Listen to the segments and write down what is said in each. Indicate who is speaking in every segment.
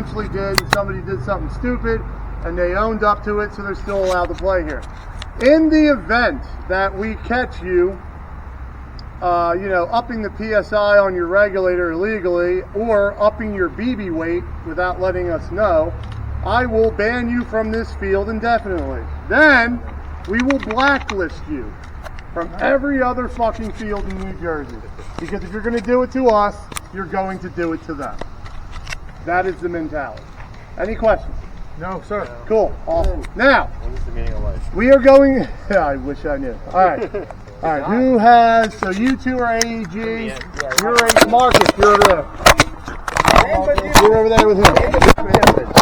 Speaker 1: eventually did, and somebody did something stupid, and they owned up to it, so they're still allowed to play here. In the event that we catch you, upping the PSI on your regulator illegally, or upping your BB weight without letting us know, I will ban you from this field indefinitely. Then, we will blacklist you from every other fucking field in New Jersey. Because if you're going to do it to us, you're going to do it to them. That is the mentality. Any questions?
Speaker 2: No, sir.
Speaker 1: Cool. Awesome. Now,
Speaker 3: What is the meaning of life?
Speaker 1: we are going... Yeah, I wish I knew. All right. All right. Who has... So you two are AEGs. You're a Marcus. You're over there. You're over there with him.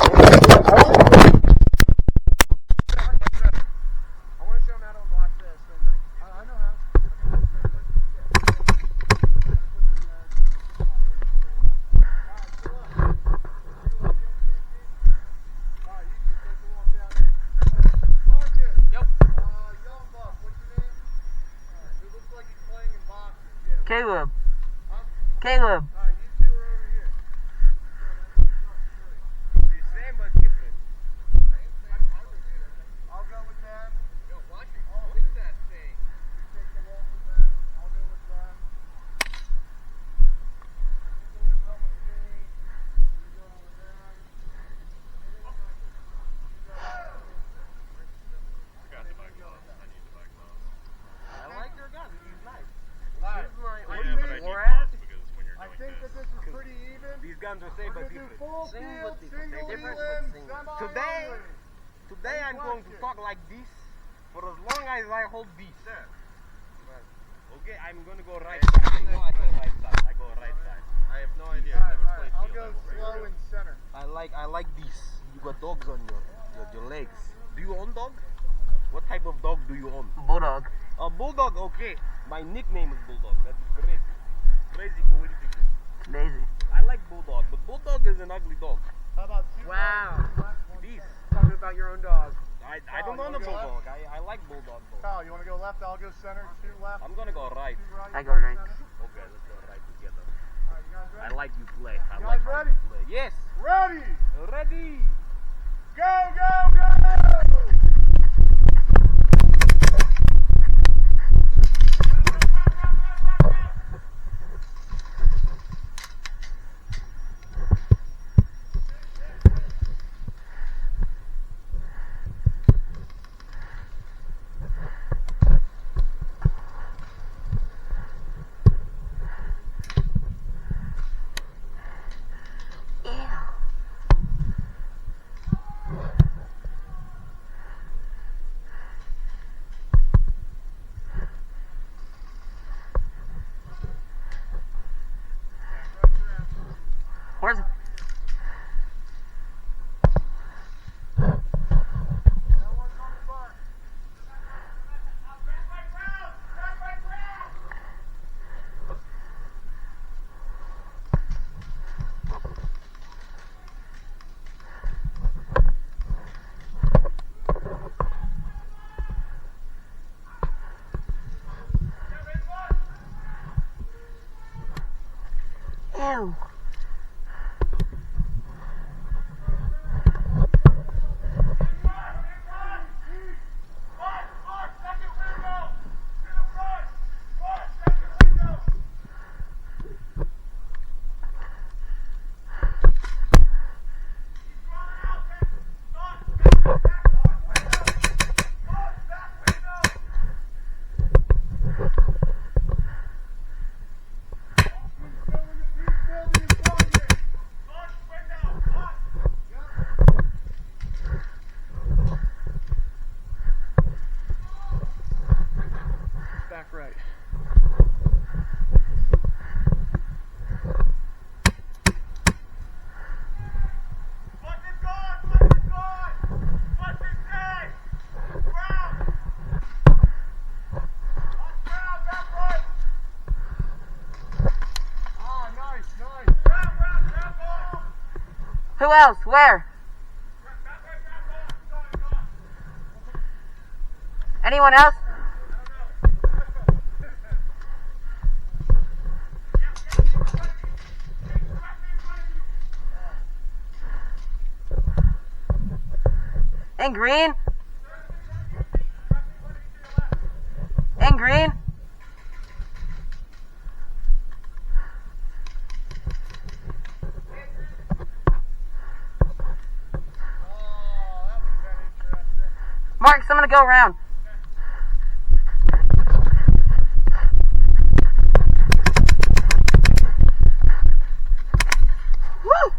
Speaker 4: Caleb. Caleb.
Speaker 1: Alright, you two are over here.
Speaker 3: The same but different.
Speaker 1: I'll go with them.
Speaker 3: Yo, watch it. What is that thing?
Speaker 1: You take the walk with them. I'll go with them. You go with me. You go with them.
Speaker 3: I got the back gloves. I need the back gloves.
Speaker 4: I like your gun. He's nice.
Speaker 1: Alright.
Speaker 3: Yeah, but I need gloves because when you're
Speaker 1: I
Speaker 3: doing
Speaker 1: think that
Speaker 3: this.
Speaker 1: this is pretty even.
Speaker 3: These guns are
Speaker 1: We're
Speaker 3: same
Speaker 1: going
Speaker 3: but
Speaker 1: to do
Speaker 3: different.
Speaker 1: full
Speaker 4: Same
Speaker 1: field,
Speaker 4: but different.
Speaker 1: single
Speaker 4: Difference but
Speaker 1: elim,
Speaker 4: single.
Speaker 3: Today I'm going to talk like this for as long as I hold this. Okay, I'm going to go right side. I know I go right side. I go right side. I have no idea. I've never played
Speaker 1: I'll
Speaker 3: field.
Speaker 1: go slow and center.
Speaker 3: I like this. You got dogs on your legs. Do you own dog? What type of dog do you own?
Speaker 4: Bulldog.
Speaker 3: A bulldog, okay. My nickname is Bulldog. That is crazy. Crazy coincidence.
Speaker 4: It's amazing.
Speaker 3: I like Bulldog, but Bulldog is an ugly dog.
Speaker 1: How about two?
Speaker 4: Wow.
Speaker 3: This.
Speaker 4: Talking about your own dog.
Speaker 3: I
Speaker 1: Oh,
Speaker 3: don't
Speaker 1: you
Speaker 3: own a
Speaker 1: wanna go
Speaker 3: Bulldog. I like Bulldog though.
Speaker 1: Kyle, you want to go left? I'll go center. Shoot left.
Speaker 3: I'm gonna go right.
Speaker 1: Shoot right.
Speaker 4: I go right.
Speaker 1: Center.
Speaker 3: Okay, let's go right together.
Speaker 1: All right, you guys
Speaker 3: I
Speaker 1: ready?
Speaker 3: like you play. I
Speaker 1: You
Speaker 3: like
Speaker 1: guys
Speaker 3: how
Speaker 1: ready?
Speaker 3: you play. Yes.
Speaker 1: Ready.
Speaker 3: Ready.
Speaker 1: Go, go, go!
Speaker 4: Where's Ew.
Speaker 1: Back right.
Speaker 4: Who else? Where? Anyone else? In green. In green. Marks, I'm gonna go around. Woo!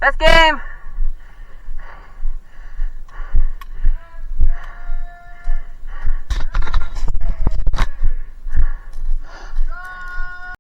Speaker 4: Best game!